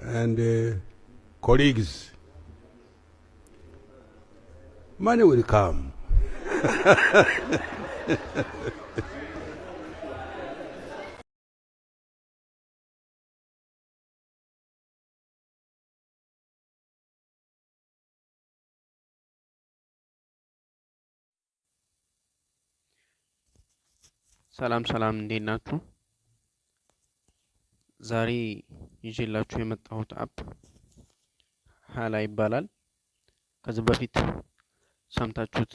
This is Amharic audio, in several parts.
and colleagues, money will come. ሰላም ሰላም እንዴት ናችሁ? ዛሬ ይዤላችሁ የመጣሁት አፕ ሀላ ይባላል። ከዚህ በፊት ሰምታችሁት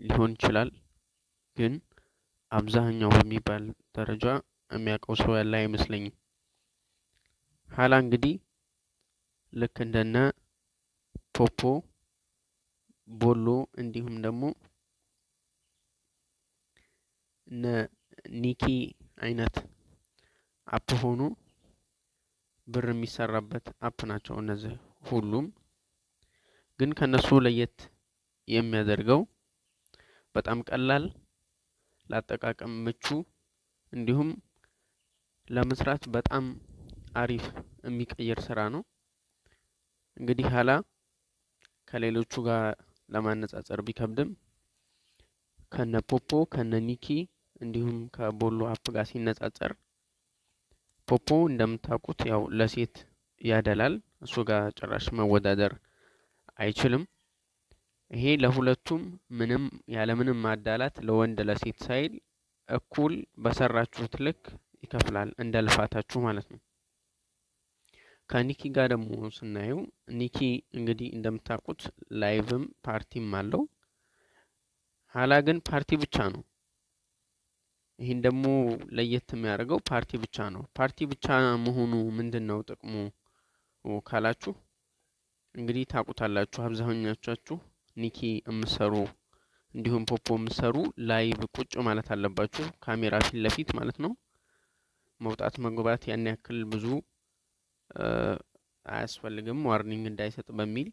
ሊሆን ይችላል፣ ግን አብዛኛው በሚባል ደረጃ የሚያውቀው ሰው ያለ አይመስለኝም። ሀላ እንግዲህ ልክ እንደነ ፖፖ፣ ቦሎ እንዲሁም ደግሞ እነ ኒኪ አይነት አፕ ሆኖ ብር የሚሰራበት አፕ ናቸው እነዚህ ሁሉም። ግን ከነሱ ለየት የሚያደርገው በጣም ቀላል፣ ለአጠቃቀም ምቹ እንዲሁም ለመስራት በጣም አሪፍ የሚቀየር ስራ ነው። እንግዲህ ሀላ ከሌሎቹ ጋር ለማነጻጸር ቢከብድም ከነ ፖፖ ከነ ኒኪ እንዲሁም ከቦሎ አፕ ጋር ሲነጻጸር ፖፖ እንደምታውቁት ያው ለሴት ያደላል፣ እሱ ጋር ጭራሽ መወዳደር አይችልም። ይሄ ለሁለቱም ምንም ያለምንም ማዳላት ለወንድ ለሴት ሳይል እኩል በሰራችሁት ልክ ይከፍላል፣ እንደ ልፋታችሁ ማለት ነው። ከኒኪ ጋር ደግሞ ስናየው ኒኪ እንግዲህ እንደምታውቁት ላይቭም ፓርቲም አለው። ሀላ ግን ፓርቲ ብቻ ነው። ይህን ደግሞ ለየት የሚያደርገው ፓርቲ ብቻ ነው። ፓርቲ ብቻ መሆኑ ምንድነው ጥቅሙ ካላችሁ እንግዲህ ታውቁታላችሁ። አብዛኛዎቻችሁ ኒኪ የምትሰሩ እንዲሁም ፖፖ የምትሰሩ ላይቭ ቁጭ ማለት አለባችሁ፣ ካሜራ ፊት ለፊት ማለት ነው። መውጣት መግባት ያን ያክል ብዙ አያስፈልግም፣ ዋርኒንግ እንዳይሰጥ በሚል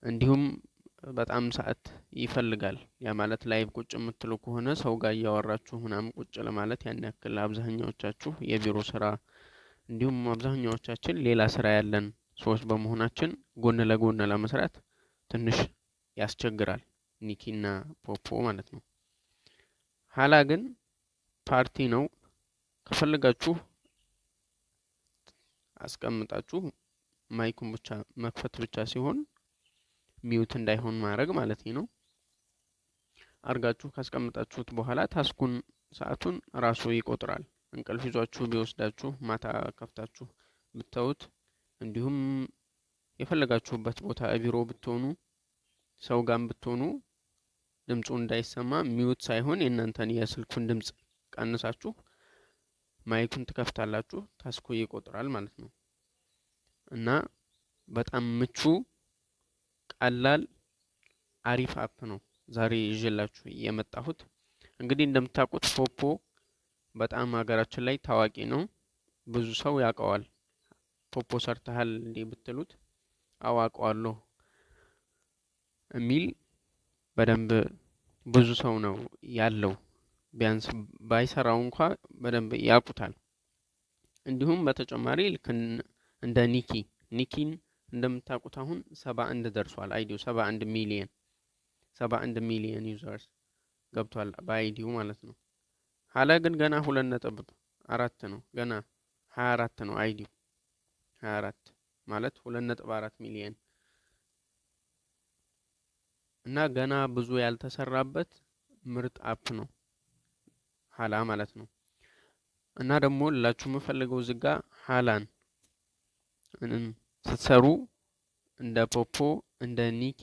እንዲሁም በጣም ሰዓት ይፈልጋል። ያ ማለት ላይቭ ቁጭ የምትሉ ከሆነ ሰው ጋር እያወራችሁ ምናምን ቁጭ ለማለት ያን ያክል አብዛኛዎቻችሁ የቢሮ ስራ እንዲሁም አብዛኛዎቻችን ሌላ ስራ ያለን ሰዎች በመሆናችን ጎን ለጎን ለመስራት ትንሽ ያስቸግራል፣ ኒኪና ፖፖ ማለት ነው። ሀላ ግን ፓርቲ ነው። ከፈለጋችሁ አስቀምጣችሁ ማይኩን ብቻ መክፈት ብቻ ሲሆን ሚውት እንዳይሆን ማድረግ ማለት ነው። አርጋችሁ ካስቀምጣችሁት በኋላ ታስኩን ሰዓቱን ራሱ ይቆጥራል። እንቅልፍ ይዟችሁ ቢወስዳችሁ ማታ ከፍታችሁ ብታዩት እንዲሁም የፈለጋችሁበት ቦታ ቢሮ ብትሆኑ ሰው ጋር ብትሆኑ ድምፁ እንዳይሰማ ሚውት ሳይሆን የእናንተን የስልኩን ድምጽ ቀንሳችሁ ማይኩን ትከፍታላችሁ፣ ታስኩ ይቆጥራል ማለት ነው። እና በጣም ምቹ ቀላል አሪፍ አፕ ነው ዛሬ ይዤላችሁ የመጣሁት። እንግዲህ እንደምታውቁት ፖፖ በጣም ሀገራችን ላይ ታዋቂ ነው፣ ብዙ ሰው ያውቀዋል። ፖፖ ሰርተሃል እንዴ ብትሉት አዋቀዋለሁ የሚል በደንብ ብዙ ሰው ነው ያለው። ቢያንስ ባይሰራው እንኳን በደንብ ያውቁታል። እንዲሁም በተጨማሪ ልክ እንደ ኒኪን እንደምታውቁት አሁን 71 ደርሷል። አይዲው 71 ሚሊዮን ዩዘርስ ገብቷል በአይዲው ማለት ነው። ሀላ ግን ገና 2.4 ነው፣ ገና 24 ነው አይዲው። 24 ማለት 2.4 ሚሊዮን እና ገና ብዙ ያልተሰራበት ምርጥ አፕ ነው ሀላ ማለት ነው። እና ደግሞ ላችሁ የምፈልገው ዝጋ ሀላን ስትሰሩ እንደ ፖፖ እንደ ኒኪ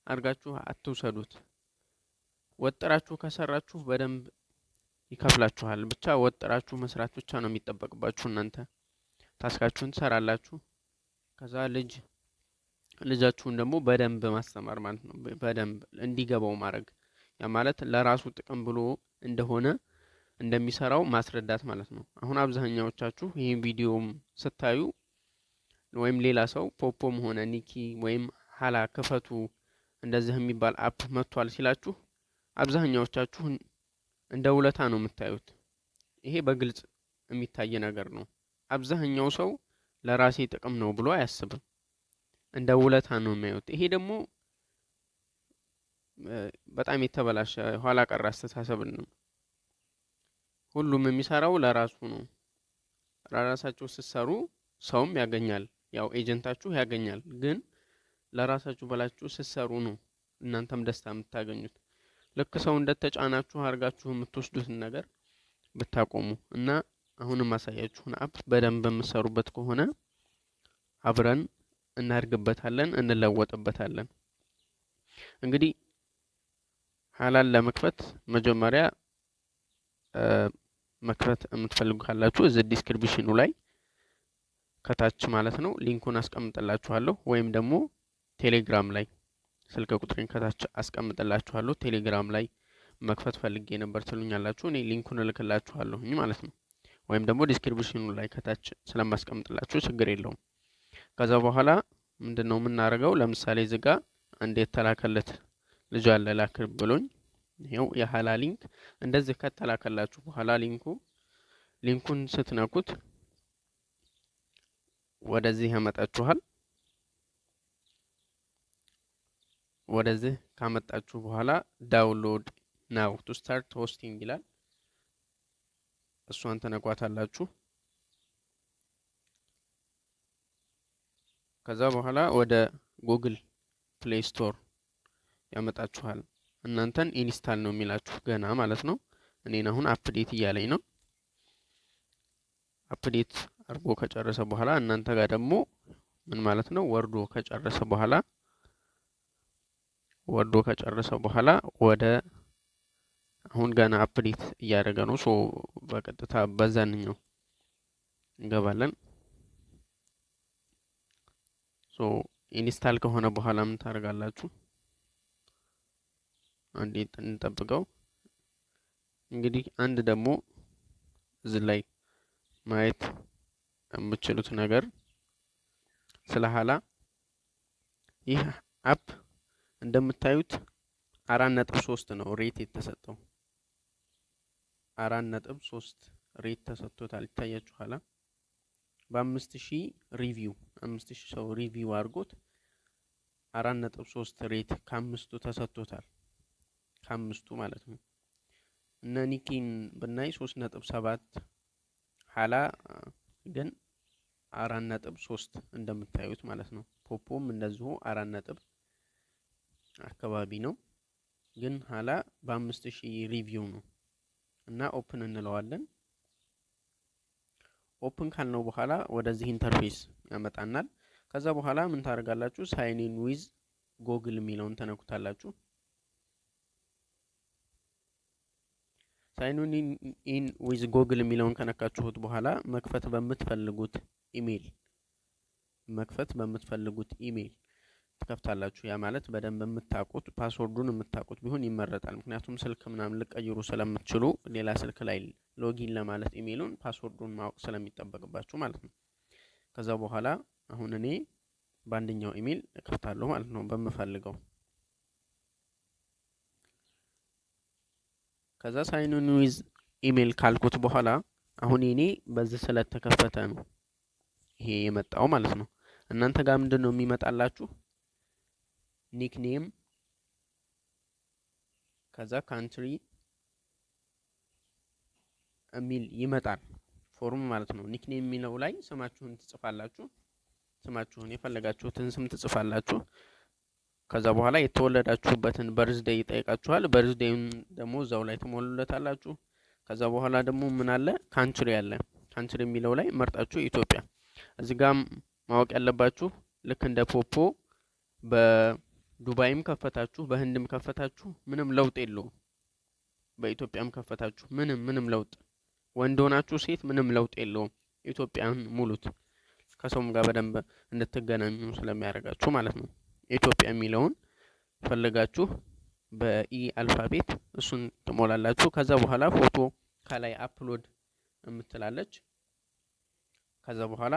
አርጋችሁ አትውሰዱት። ወጥራችሁ ከሰራችሁ በደንብ ይከፍላችኋል። ብቻ ወጥራችሁ መስራት ብቻ ነው የሚጠበቅባችሁ። እናንተ ታስካችሁን ትሰራላችሁ። ከዛ ልጃችሁን ደግሞ በደንብ ማስተማር ማለት ነው። በደንብ እንዲገባው ማድረግ፣ ያ ማለት ለራሱ ጥቅም ብሎ እንደሆነ እንደሚሰራው ማስረዳት ማለት ነው። አሁን አብዛኛዎቻችሁ ይሄን ቪዲዮም ስታዩ ወይም ሌላ ሰው ፖፖም ሆነ ኒኪ ወይም ሀላ ክፈቱ እንደዚህ የሚባል አፕ መጥቷል ሲላችሁ አብዛኛዎቻችሁ እንደ ውለታ ነው የምታዩት። ይሄ በግልጽ የሚታይ ነገር ነው። አብዛኛው ሰው ለራሴ ጥቅም ነው ብሎ አያስብም። እንደ ውለታ ነው የሚያዩት። ይሄ ደግሞ በጣም የተበላሸ ኋላ ቀር አስተሳሰብ ነው። ሁሉም የሚሰራው ለራሱ ነው። ለራሳችሁ ስትሰሩ ሰውም ያገኛል፣ ያው ኤጀንታችሁ ያገኛል። ግን ለራሳችሁ ብላችሁ ስትሰሩ ነው እናንተም ደስታ የምታገኙት። ልክ ሰው እንደተጫናችሁ አድርጋችሁ የምትወስዱትን ነገር ብታቆሙ እና አሁንም ማሳያችሁን አፕ በደንብ የምትሰሩበት ከሆነ አብረን እናድግበታለን፣ እንለወጥበታለን። እንግዲህ ሐላል ለመክፈት መጀመሪያ መክፈት የምትፈልጉ ካላችሁ እዚህ ዲስክሪፕሽኑ ላይ ከታች ማለት ነው ሊንኩን አስቀምጥላችኋለሁ፣ ወይም ደግሞ ቴሌግራም ላይ ስልክ ቁጥሬን ከታች አስቀምጥላችኋለሁ። ቴሌግራም ላይ መክፈት ፈልጌ ነበር ትሉኛላችሁ፣ እኔ ሊንኩን እልክላችኋለሁ ማለት ነው። ወይም ደግሞ ዲስክሪፕሽኑ ላይ ከታች ስለማስቀምጥላችሁ ችግር የለውም። ከዛ በኋላ ምንድነው የምናደርገው? ለምሳሌ እዚህ ጋር አንድ የተላከለት ልጅ አለ ላክር ብሎኝ፣ ይሄው የሐላ ሊንክ እንደዚህ ከተላከላችሁ በኋላ ሊንኩን ስትነኩት ወደዚህ ያመጣችኋል። ወደዚህ ካመጣችሁ በኋላ ዳውንሎድ ናው ቱ ስታርት ሆስቲንግ ይላል። እሷን ተነኳታላችሁ። ከዛ በኋላ ወደ ጉግል ፕሌይ ስቶር ያመጣችኋል። እናንተን ኢንስታል ነው የሚላችሁ ገና ማለት ነው። እኔን አሁን አፕዴት እያለኝ ነው። አፕዴት አርጎ ከጨረሰ በኋላ እናንተ ጋር ደግሞ ምን ማለት ነው ወርዶ ከጨረሰ በኋላ ወደ አሁን ገና አፕዴት እያደረገ ነው። ሶ በቀጥታ በዛንኛው እንገባለን። ሶ ኢንስታል ከሆነ በኋላ ምን ታደርጋላችሁ? አንዴ እንጠብቀው። እንግዲህ አንድ ደግሞ እዚህ ላይ ማየት የምትችሉት ነገር ስለ ሐላ ይህ አፕ እንደምታዩት 4.3 ነው ሬት የተሰጠው። 4.3 ሬት ተሰጥቶታል። ይታያችኋል። በ5000 ሪቪው 5000 ሰው ሪቪው አድርጎት 4.3 ሬት ከአምስቱ ተሰጥቶታል። ከአምስቱ ማለት ነው። እነ ኒኪን ብናይ 3.7 ሐላ ግን 4.3 እንደምታዩት ማለት ነው። ፖፖም እንደዚሁ 4 አካባቢ ነው። ግን ሐላ በ5000 ሪቪው ነው እና ኦፕን እንለዋለን። ኦፕን ካልነው በኋላ ወደዚህ ኢንተርፌስ ያመጣናል። ከዛ በኋላ ምን ታደርጋላችሁ? ሳይን ኢን ዊዝ ጎግል የሚለውን ተነኩታላችሁ። ሳይን ኢን ዊዝ ጎግል የሚለውን ከነካችሁት በኋላ መክፈት በምትፈልጉት ኢሜል ትከፍታላችሁ። ያ ማለት በደንብ የምታውቁት ፓስወርዱን የምታውቁት ቢሆን ይመረጣል። ምክንያቱም ስልክ ምናምን ልቀይሩ ስለምትችሉ ሌላ ስልክ ላይ ሎጊን ለማለት ኢሜሉን ፓስወርዱን ማወቅ ስለሚጠበቅባችሁ ማለት ነው። ከዛ በኋላ አሁን እኔ በአንደኛው ኢሜል እከፍታለሁ ማለት ነው በምፈልገው። ከዛ ሳይን ኢን ዊዝ ኢሜል ካልኩት በኋላ አሁን እኔ በዚህ ስለተከፈተ ነው ይሄ የመጣው ማለት ነው። እናንተ ጋር ምንድነው የሚመጣላችሁ? ኒክኔም ከዛ ካንትሪ የሚል ይመጣል ፎርም ማለት ነው። ኒክኔም የሚለው ላይ ስማችሁን ትጽፋላችሁ። ስማችሁን የፈለጋችሁትን ስም ትጽፋላችሁ። ከዛ በኋላ የተወለዳችሁበትን በርዝዴይ ይጠይቃችኋል። በርዝዴይን ደግሞ እዛው ላይ ትሞሉለታላችሁ። ከዛ በኋላ ደግሞ ምን አለ? ካንትሪ አለ። ካንትሪ የሚለው ላይ መርጣችሁ ኢትዮጵያ። እዚህ ጋር ማወቅ ያለባችሁ ልክ እንደ ፖፖ በዱባይም ከፈታችሁ በህንድም ከፈታችሁ ምንም ለውጥ የለውም። በኢትዮጵያም ከፈታችሁ ምንም ለውጥ፣ ወንድ ሆናችሁ ሴት ምንም ለውጥ የለውም። ኢትዮጵያን ሙሉት። ከሰውም ጋር በደንብ እንድትገናኙ ስለሚያደርጋችሁ ማለት ነው። ኢትዮጵያ የሚለውን ፈልጋችሁ በኢ አልፋቤት እሱን ትሞላላችሁ። ከዛ በኋላ ፎቶ ከላይ አፕሎድ የምትላለች። ከዛ በኋላ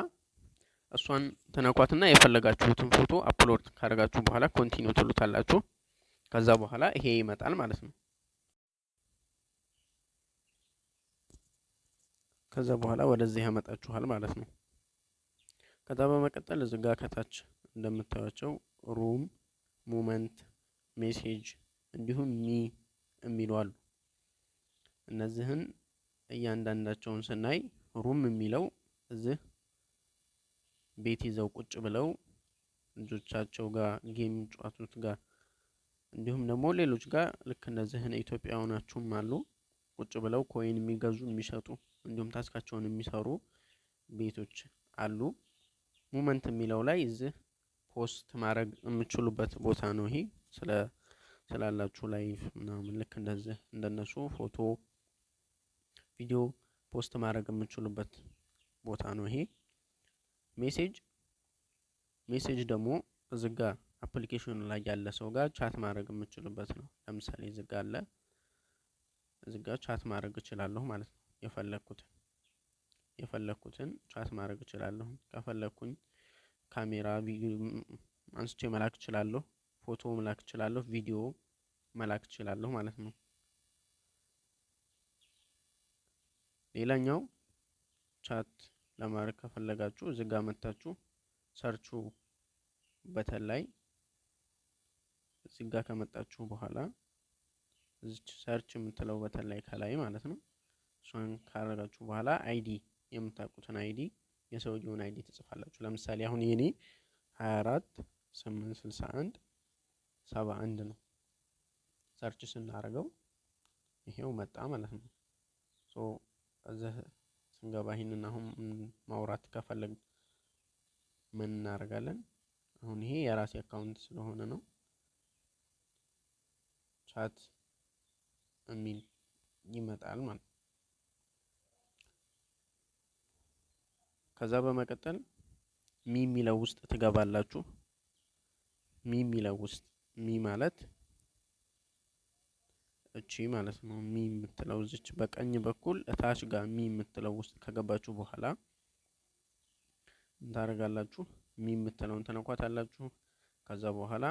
እሷን ተነኳትና የፈለጋችሁትን ፎቶ አፕሎድ ካደረጋችሁ በኋላ ኮንቲኒው ትሉታላችሁ። ከዛ በኋላ ይሄ ይመጣል ማለት ነው። ከዛ በኋላ ወደዚህ ያመጣችኋል ማለት ነው። ከዛ በመቀጠል እዚህ ጋር ከታች እንደምታዩቸው ሩም፣ ሞመንት፣ ሜሴጅ እንዲሁም ሚ የሚሉ አሉ። እነዚህን እያንዳንዳቸውን ስናይ ሩም የሚለው እዚህ ቤት ይዘው ቁጭ ብለው ልጆቻቸው ጋር ጌም ጨዋቱት ጋር እንዲሁም ደግሞ ሌሎች ጋር ልክ እነዚህን ኢትዮጵያውያኖቹም አሉ ቁጭ ብለው ኮይን የሚገዙ የሚሸጡ እንዲሁም ታስካቸውን የሚሰሩ ቤቶች አሉ። ሞመንት የሚለው ላይ እዚህ ፖስት ማድረግ የምትችሉበት ቦታ ነው። ይሄ ስላላችሁ ላይቭ ምናምን ልክ እንደዚህ እንደነሱ ፎቶ ቪዲዮ ፖስት ማድረግ የምትችሉበት ቦታ ነው። ይሄ ሜሴጅ ደግሞ እዚህ ጋር አፕሊኬሽኑ ላይ ያለ ሰው ጋር ቻት ማድረግ የምትችሉበት ነው። ለምሳሌ እዚህ ጋር አለ፣ እዚህ ጋር ቻት ማድረግ እችላለሁ ማለት ነው። የፈለኩትን ቻት ማድረግ እችላለሁ። ከፈለኩኝ ካሜራ አንስቼ መላክ እችላለሁ፣ ፎቶ መላክ እችላለሁ፣ ቪዲዮ መላክ እችላለሁ ማለት ነው። ሌላኛው ቻት ለማድረግ ከፈለጋችሁ እዚህ ጋር መታችሁ ሰርቹ በተን ላይ እዚህ ጋር ከመጣችሁ በኋላ እዚች ሰርች የምትለው በተን ላይ ከላይ ማለት ነው። እሷን ካረጋችሁ በኋላ አይዲ የምታውቁትን አይዲ የሰውየውን አይዲ ትጽፋላችሁ። ለምሳሌ አሁን የኔ 2486171 ነው። ሰርች ስናደርገው ይሄው መጣ ማለት ነው። ሶ እዚህ ስንገባ ይሄንን አሁን ማውራት ከፈለግ ምን እናደርጋለን? አሁን ይሄ የራሴ አካውንት ስለሆነ ነው ቻት የሚል ይመጣል ማለት ነው። ከዛ በመቀጠል ሚ የሚለው ውስጥ ትገባላችሁ። ሚ የሚለው ውስጥ ሚ ማለት እቺ ማለት ነው። ሚ የምትለው እዚች በቀኝ በኩል እታች ጋር ሚ የምትለው ውስጥ ከገባችሁ በኋላ እንታረጋላችሁ። ሚ የምትለውን ተነኳታላችሁ። ከዛ በኋላ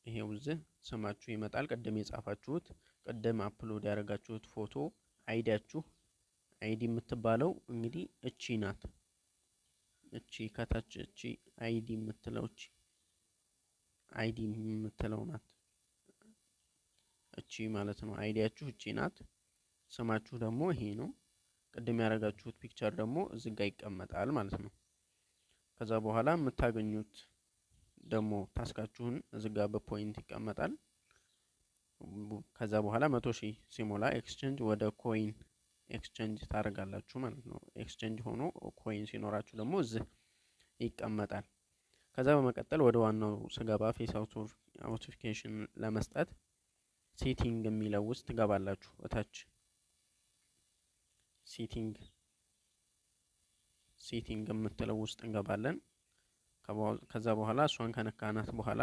ይሄው እዚህ ስማችሁ ይመጣል። ቀደም የጻፋችሁት ቀደም አፕሎድ ያደረጋችሁት ፎቶ አይዲያችሁ አይዲ የምትባለው እንግዲህ እቺ ናት። እቺ ከታች እቺ አይዲ የምትለው እቺ አይዲ የምትለው ናት። እቺ ማለት ነው አይዲያችሁ እቺ ናት። ስማችሁ ደግሞ ይሄ ነው። ቀደም ያደረጋችሁት ፒክቸር ደግሞ እዚህ ጋር ይቀመጣል ማለት ነው። ከዛ በኋላ የምታገኙት ደግሞ ታስካችሁን እዚህ ጋር በፖይንት ይቀመጣል። ከዛ በኋላ 100,000 ሲሞላ ኤክስቼንጅ ወደ ኮይን ኤክስቼንጅ ታደርጋላችሁ ማለት ነው። ኤክስቼንጅ ሆኖ ኮይን ሲኖራችሁ ደግሞ እዚህ ይቀመጣል። ከዛ በመቀጠል ወደ ዋናው ስገባ ፌስ አውቶፊኬሽን ለመስጠት ሴቲንግ የሚለው ውስጥ ትገባላችሁ። እታች ሴቲንግ የምትለው ውስጥ እንገባለን። ከዛ በኋላ እሷን ከነካናት በኋላ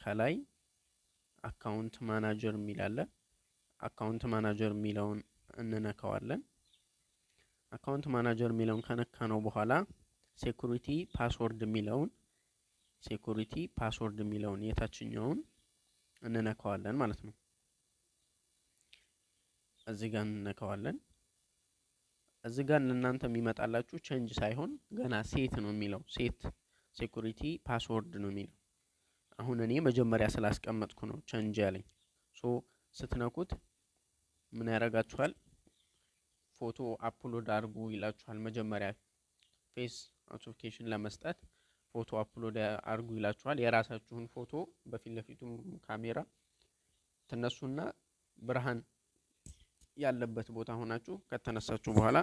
ከላይ አካውንት ማናጀር የሚል አለ። አካውንት ማናጀር የሚለውን እንነካዋለን። አካውንት ማናጀር የሚለውን ከነካነው በኋላ ሴኩሪቲ ፓስወርድ የሚለውን የታችኛውን እንነካዋለን ማለት ነው። እዚህ ጋር እንነካዋለን። እዚህ ጋር እናንተ የሚመጣላችሁ ቼንጅ ሳይሆን ገና ሴት ነው የሚለው። ሴኩሪቲ ፓስወርድ ነው የሚለው። አሁን እኔ መጀመሪያ ስላስቀመጥኩ ነው ቼንጅ ያለኝ። ሶ ስትነኩት ምን ያደርጋችኋል? ፎቶ አፕሎድ አድርጉ ይላችኋል። መጀመሪያ ፌስ አውቶፊኬሽን ለመስጠት ፎቶ አፕሎድ አድርጉ ይላችኋል። የራሳችሁን ፎቶ በፊት ለፊቱም ካሜራ ተነሱና ብርሃን ያለበት ቦታ ሆናችሁ ከተነሳችሁ በኋላ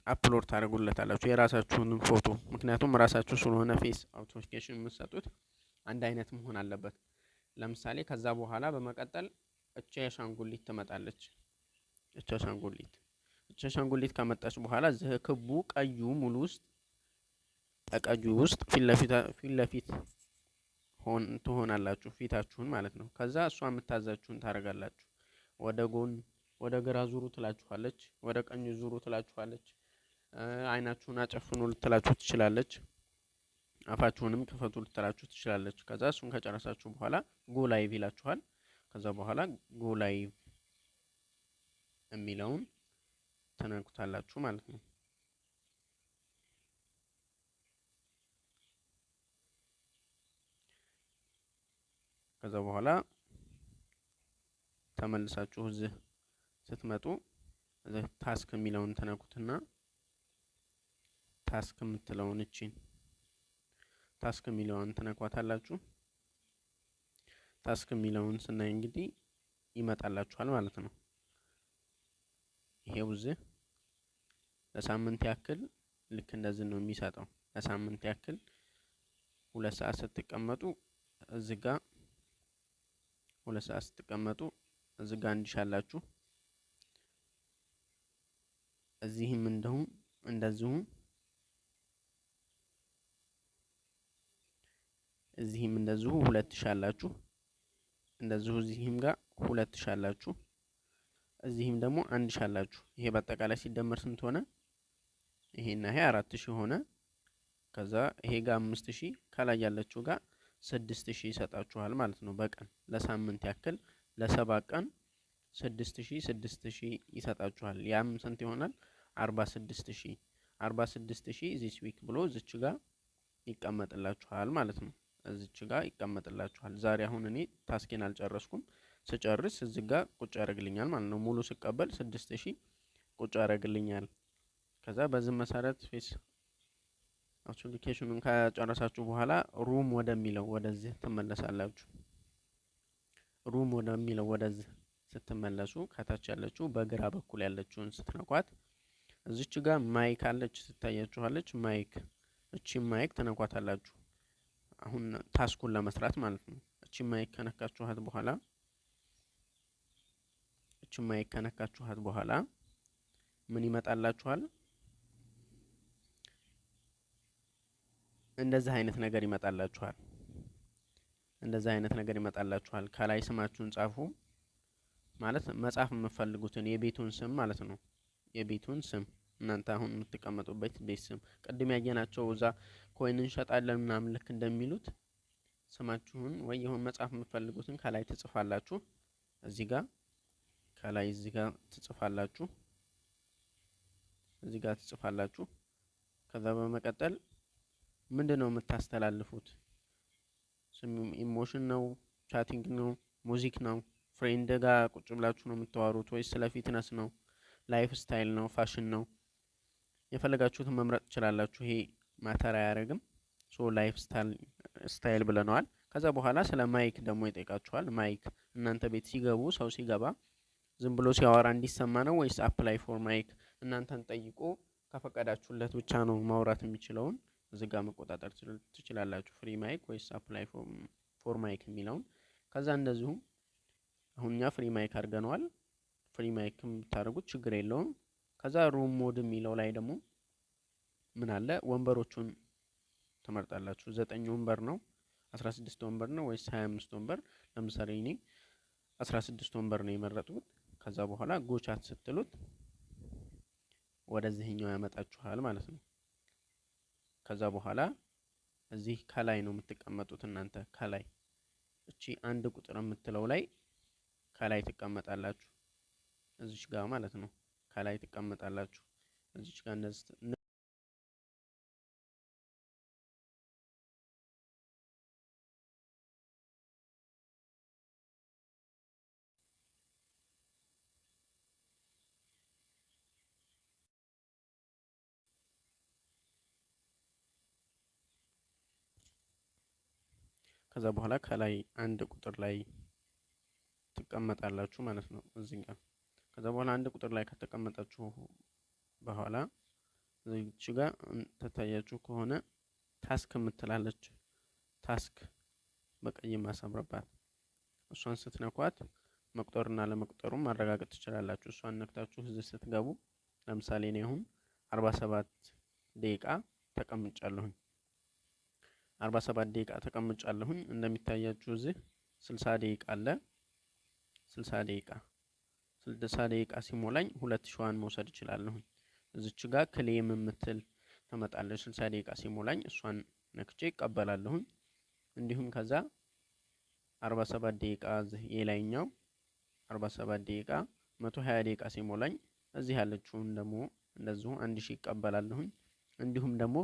አፕሎድ ታደርጉለታላችሁ የራሳችሁን ፎቶ። ምክንያቱም ራሳችሁ ስለሆነ ፌስ አውቶፊኬሽን የምትሰጡት አንድ አይነት መሆን አለበት። ለምሳሌ ከዛ በኋላ በመቀጠል እቺ አሻንጉሊት ትመጣለች። እቺ አሻንጉሊት ከመጣች በኋላ እዚህ ክቡ ቀዩ ሙሉ ውስጥ ቀዩ ውስጥ ፊት ለፊት ትሆናላችሁ፣ ፊታችሁን ማለት ነው። ከዛ እሷ የምታዛችሁን ታደርጋላችሁ። ወደ ጎን ወደ ግራ ዙሩ ትላችኋለች፣ ወደ ቀኝ ዙሩ ትላችኋለች። አይናችሁን አጨፍኑ ልትላችሁ ትችላለች። አፋችሁንም ክፈቱ ልትላችሁ ትችላለች። ከዛ እሱን ከጨረሳችሁ በኋላ ጎ ላይቭ ይላችኋል። ከዛ በኋላ ጎ ላይቭ የሚለውን ተነኩታላችሁ ማለት ነው። ከዛ በኋላ ተመልሳችሁ እዚህ ስትመጡ እዚህ ታስክ የሚለውን ተነኩትና ታስክ የምትለውን እቺን ታስክ የሚለውን ተነኳታላችሁ። ታስክ የሚለውን ስናይ እንግዲህ ይመጣላችኋል ማለት ነው። ይሄው እዚህ ለሳምንት ያክል ልክ እንደዚህ ነው የሚሰጠው። ለሳምንት ያክል 2 ሰዓት ስትቀመጡ እዚህ ጋር 2 ሰዓት ስትቀመጡ እዚህ ጋር እንዲሻላችሁ እዚህም እንደዚሁ እዚህም እንደዚሁ 2 ሻላችሁ። እንደዚሁ እዚህም ጋር 2 ሻላችሁ። እዚህም ደግሞ 1 ሻላችሁ። ይሄ በአጠቃላይ ሲደመር ስንት ሆነ? ይሄና ይሄ 4000 ሆነ። ከዛ ይሄ ጋር 5000 ከላይ ያለችው ጋር 6000 ይሰጣችኋል ማለት ነው። በቀን ለሳምንት ያክል ለ7 ቀን 6000 ይሰጣችኋል። ያም ስንት ይሆናል? 46000 46000 ዚስ ዊክ ብሎ እዚች ጋር ይቀመጥላችኋል ማለት ነው። እዚች ጋር ይቀመጥላችኋል። ዛሬ አሁን እኔ ታስኬን አልጨረስኩም። ስጨርስ እዚህ ጋር ቁጭ ያደርግልኛል ማለት ነው። ሙሉ ስቀበል 6000 ቁጭ ያደርግልኛል። ከዛ በዚህ መሰረት ፌስ አፕሊኬሽኑን ከጨረሳችሁ በኋላ ሩም ወደሚለው ወደዚህ ትመለሳላችሁ። ሩም ወደሚለው ወደዚህ ስትመለሱ ከታች ያለችው በግራ በኩል ያለችውን ስትነኳት እዚች ጋር ማይክ አለች ትታያችኋለች። ማይክ እቺ ማይክ ተነኳታላችሁ። አሁን ታስኩን ለመስራት ማለት ነው። እቺ ማይክ ከነካችኋት በኋላ ምን ይመጣላችኋል? እንደዚህ አይነት ነገር ይመጣላችኋል። ከላይ ስማችሁን ጻፉ። ማለት መጻፍ የምትፈልጉትን የቤቱን ስም ማለት ነው። የቤቱን ስም እናንተ አሁን የምትቀመጡበት ቤት ስም ቅድም ያየናቸው እዛ ኮይን እንሸጣለን ምናምን ልክ እንደሚሉት ስማችሁን ወይ የሆነ መጻፍ የምትፈልጉትን ከላይ ትጽፋላችሁ። እዚህ ጋር ከላይ እዚህ ጋር ትጽፋላችሁ። ከዛ በመቀጠል ምንድነው የምታስተላልፉት? ኢሞሽን ነው፣ ቻቲንግ ነው፣ ሙዚክ ነው፣ ፍሬንድ ጋር ቁጭ ብላችሁ ነው የምታወሩት ወይስ ስለ ፊትነስ ነው፣ ላይፍ ስታይል ነው፣ ፋሽን ነው? የፈለጋችሁትን መምረጥ ትችላላችሁ። ይሄ ማተር አያደርግም። ሶ ላይፍ ስታይል ብለናል። ከዛ በኋላ ስለ ማይክ ደግሞ ይጠይቃችኋል። ማይክ እናንተ ቤት ሲገቡ ሰው ሲገባ ዝም ብሎ ሲያወራ እንዲሰማ ነው ወይስ አፕላይ ፎር ማይክ እናንተን ጠይቆ ከፈቀዳችሁለት ብቻ ነው ማውራት የሚችለውን እዚህ ጋር መቆጣጠር ትችላላችሁ። ፍሪ ማይክ ወይስ አፕላይ ፎር ማይክ የሚለውን። ከዛ እንደዚሁ አሁን እኛ ፍሪ ማይክ አድርገነዋል። ፍሪ ማይክ የምታደርጉት ችግር የለውም። ከዛ ሩም ሞድ የሚለው ላይ ደግሞ ምን አለ? ወንበሮቹን ትመርጣላችሁ። 9 ወንበር ነው 16 ወንበር ነው ወይስ 25 ወንበር? ለምሳሌ እኔ 16 ወንበር ነው የመረጥኩት። ከዛ በኋላ ጎቻት ስትሉት ወደዚህኛው ያመጣችኋል ማለት ነው። ከዛ በኋላ እዚህ ከላይ ነው የምትቀመጡት እናንተ ከላይ እቺ 1 ቁጥር የምትለው ላይ ከላይ ትቀመጣላችሁ። እዚች ጋር ማለት ነው ከላይ ትቀመጣላችሁ። እዚች ጋር እንደዚህ ከዛ በኋላ ከላይ 1 ቁጥር ላይ ትቀመጣላችሁ ማለት ነው እዚህ ጋር። ከዛ በኋላ 1 ቁጥር ላይ ከተቀመጣችሁ በኋላ እዚህ ጋር ተታያችሁ ከሆነ ታስክ የምትላለች ታስክ በቀይ ማሰምረባት እሷን ስትነኳት መቁጠርና ለመቁጠሩን ማረጋገጥ ትችላላችሁ። እሷን ነክታችሁ እዚህ ስትገቡ ለምሳሌ እኔ አሁን 47 ደቂቃ ተቀምጫለሁኝ። 47 ደቂቃ ተቀምጫለሁኝ። እንደሚታያችሁ እዚህ 60 ደቂቃ አለ። 60 ደቂቃ ሲሞላኝ 2000 መውሰድ እችላለሁኝ። እዚች ጋር ክሌም የምትል ተመጣለች። 60 ደቂቃ ሲሞላኝ እሷን ነክቼ እቀበላለሁኝ። እንዲሁም ከዛ 47 ደቂቃ እዚህ የላይኛው 47 ደቂቃ 120 ደቂቃ ሲሞላኝ እዚህ ያለችውን ደግሞ እንደዚሁ 1000 ይቀበላለሁኝ። እንዲሁም ደግሞ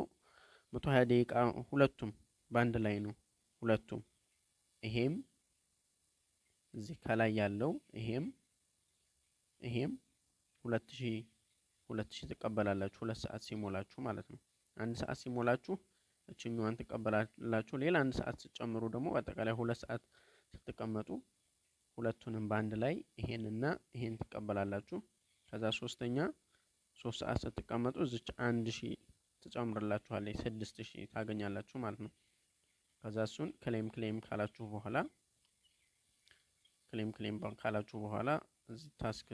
120 ደቂቃ ሁለቱም ባንድ ላይ ነው። ሁለቱም ይሄም እዚህ ከላይ ያለው ይሄም 2000 ትቀበላላችሁ 2 ሰዓት ሲሞላችሁ ማለት ነው። 1 ሰዓት ሲሞላችሁ እቺኛዋን ትቀበላላችሁ። ሌላ 1 ሰዓት ስትጨምሩ ደግሞ በአጠቃላይ 2 ሰዓት ስትቀመጡ ሁለቱንም ባንድ ላይ ይሄንና ይሄን ትቀበላላችሁ። ከዛ ሶስተኛ 3 ሰዓት ስትቀመጡ እዚች 1000 ትጨምርላችኋለች 6000 ታገኛላችሁ ማለት ነው። ከዛ እሱን ክሌም ካላችሁ በኋላ እዚህ ታስክ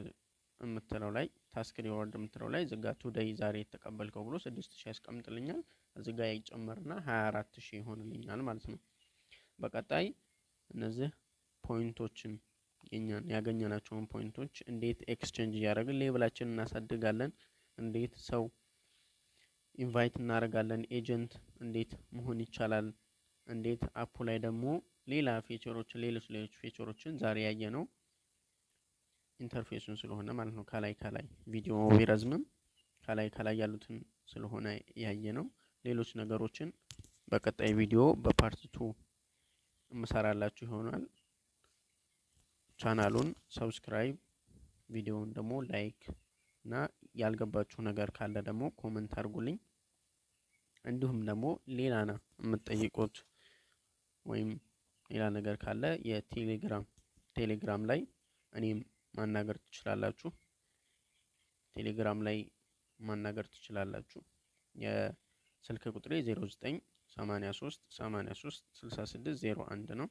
የምትለው ላይ ታስክ ሪዋርድ የምትለው ላይ እዚህ ጋር ቱዴይ ዛሬ የተቀበልከው ብሎ 6000 ያስቀምጥልኛል። እዚህ ጋር ይጨመርና 24000 ይሆንልኛል ማለት ነው። በቀጣይ እነዚህ ፖይንቶችን ያገኘናቸውን ፖይንቶች እንዴት ኤክስቼንጅ እያደረግን ሌቭላችንን እናሳድጋለን፣ እንዴት ሰው ኢንቫይት እናደርጋለን፣ ኤጀንት እንዴት መሆን ይቻላል፣ እንዴት አፑ ላይ ደግሞ ሌላ ፊቸሮችን ሌሎች ፊቸሮችን ዛሬ ያየነው ኢንተርፌሱን ስለሆነ ማለት ነው። ከላይ ቪዲዮ ቢረዝምም ከላይ ያሉትን ስለሆነ ያየነው ሌሎች ነገሮችን በቀጣይ ቪዲዮ በፓርት 2 እምሰራላችሁ ይሆናል። ቻናሉን ሰብስክራይብ፣ ቪዲዮውን ደግሞ ላይክ እና ያልገባችሁ ነገር ካለ ደግሞ ኮሜንት አድርጉልኝ። እንዲሁም ደግሞ ሌላ የምትጠይቁት ወይም ሌላ ነገር ካለ ቴሌግራም ላይ እኔም ማናገር ትችላላችሁ። የስልክ ቁጥሬ 0983836601 ነው።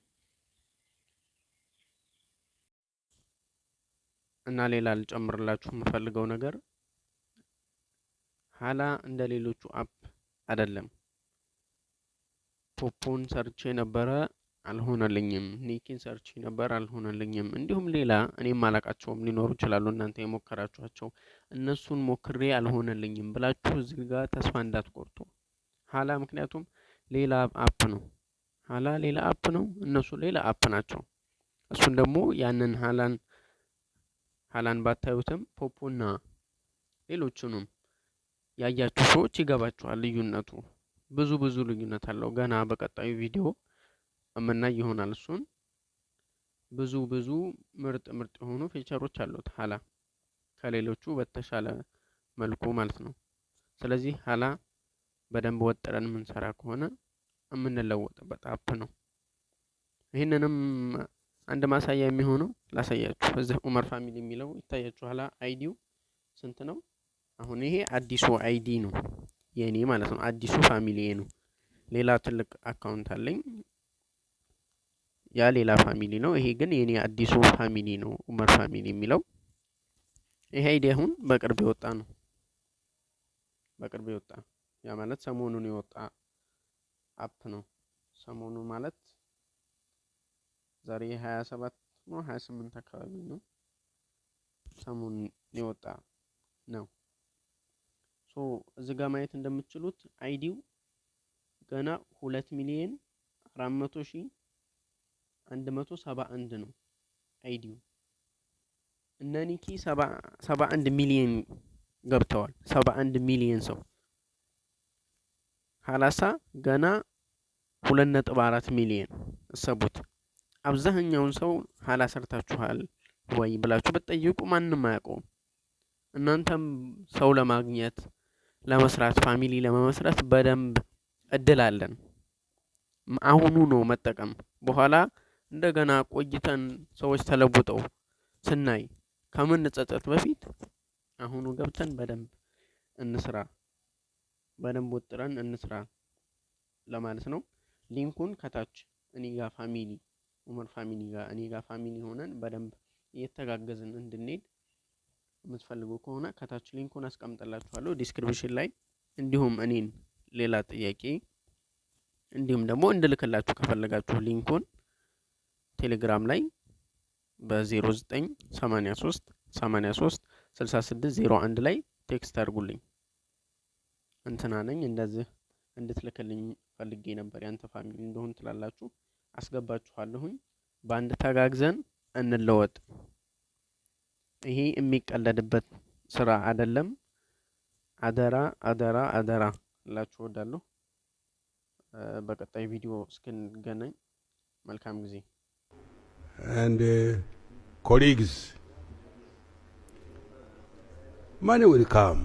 እና ሌላ ልጨምርላችሁ የምፈልገው ነገር ሀላ እንደ ሌሎቹ አፕ አይደለም። ፖፖን ሰርቼ ነበረ አልሆነልኝም፣ ኒኪን ሰርቼ ነበር አልሆነልኝም፣ እንዲሁም ሌላ እኔም አላቃቸውም ሊኖሩ ይችላሉ እናንተ የሞከራችኋቸው እነሱን ሞክሬ አልሆነልኝም ብላችሁ እዚህ ጋር ተስፋ እንዳትቆርጡ። ሀላ ምክንያቱም ሌላ አፕ ነው። እነሱ ሌላ አፕ ናቸው። እሱን ደግሞ ያንን ሀላን ባታዩትም ፖፖና ሌሎቹንም ያያችሁ ሰዎች ይገባችኋል ልዩነቱ። ብዙ ልዩነት አለው። ገና በቀጣዩ ቪዲዮ እምናይ ይሆናል። እሱን ብዙ ምርጥ የሆኑ ፊቸሮች አሉት ሀላ ከሌሎቹ በተሻለ መልኩ ማለት ነው። ስለዚህ ሀላ በደንብ ወጥረን የምንሰራ ከሆነ የምንለወጥበት አፕ ነው። ይህንንም አንድ ማሳያ የሚሆነው ላሳያችሁ። እዚህ ኡመር ፋሚሊ የሚለው ይታያችኋል። አይዲው ስንት ነው? አሁን ይሄ አዲሱ አይዲ ነው የኔ ማለት ነው። አዲሱ ፋሚሊ ነው። ሌላ ትልቅ አካውንት አለኝ፣ ያ ሌላ ፋሚሊ ነው። ይሄ ግን የኔ አዲሱ ፋሚሊ ነው ኡመር ፋሚሊ የሚለው። ይሄ አይዲ አሁን በቅርብ የወጣ ነው። ያ ማለት ሰሞኑን የወጣ አፕ ነው። ሰሞኑ ማለት ዛሬ 27 ነው 28 አካባቢ ነው። ሰሞኑን የወጣ ነው። እዚህ ጋር ማየት እንደምትችሉት አይዲው ገና 2,400,171 ነው አይዲው። እነ ኒኪ 71 ሚሊዮን ገብተዋል። 71 ሚሊዮን ሰው። ሀላሳ ገና 2.4 ሚሊዮን እሰቡት። አብዛኛውን ሰው ሀላ ሰርታችኋል ወይ ብላችሁ ብትጠይቁ ማንም አያውቀውም። እናንተም ሰው ለማግኘት ለመስራት ፋሚሊ ለመመስረት በደንብ እድል አለን። አሁኑ ነው መጠቀም። በኋላ እንደገና ቆይተን ሰዎች ተለውጠው ስናይ ከምንጸጸት በፊት አሁኑ ገብተን በደንብ እንስራ፣ በደንብ ወጥረን እንስራ ለማለት ነው። ሊንኩን ከታች እኔ ጋር ፋሚሊ ኡመር ፋሚሊ ጋር እኔ ጋር ፋሚሊ ሆነን በደንብ እየተጋገዝን እንድንሄድ የምትፈልጉ ከሆነ ከታች ሊንኩን አስቀምጥላችኋለሁ ዲስክሪፕሽን ላይ። እንዲሁም እኔን ሌላ ጥያቄ እንዲሁም ደግሞ እንድልክላችሁ ከፈለጋችሁ ሊንኩን ቴሌግራም ላይ በ0983836601 ላይ ቴክስት አድርጉልኝ። እንትና ነኝ እንደዚህ እንድትልክልኝ ፈልጌ ነበር ያንተ ፋሚሊ እንደሆን ትላላችሁ፣ አስገባችኋለሁኝ። በአንድ ተጋግዘን እንለወጥ። ይሄ የሚቀለድበት ስራ አይደለም። አደራ አደራ አደራ ላችሁ ወዳለሁ። በቀጣይ ቪዲዮ እስክንገናኝ መልካም ጊዜ። And colleagues, money will come.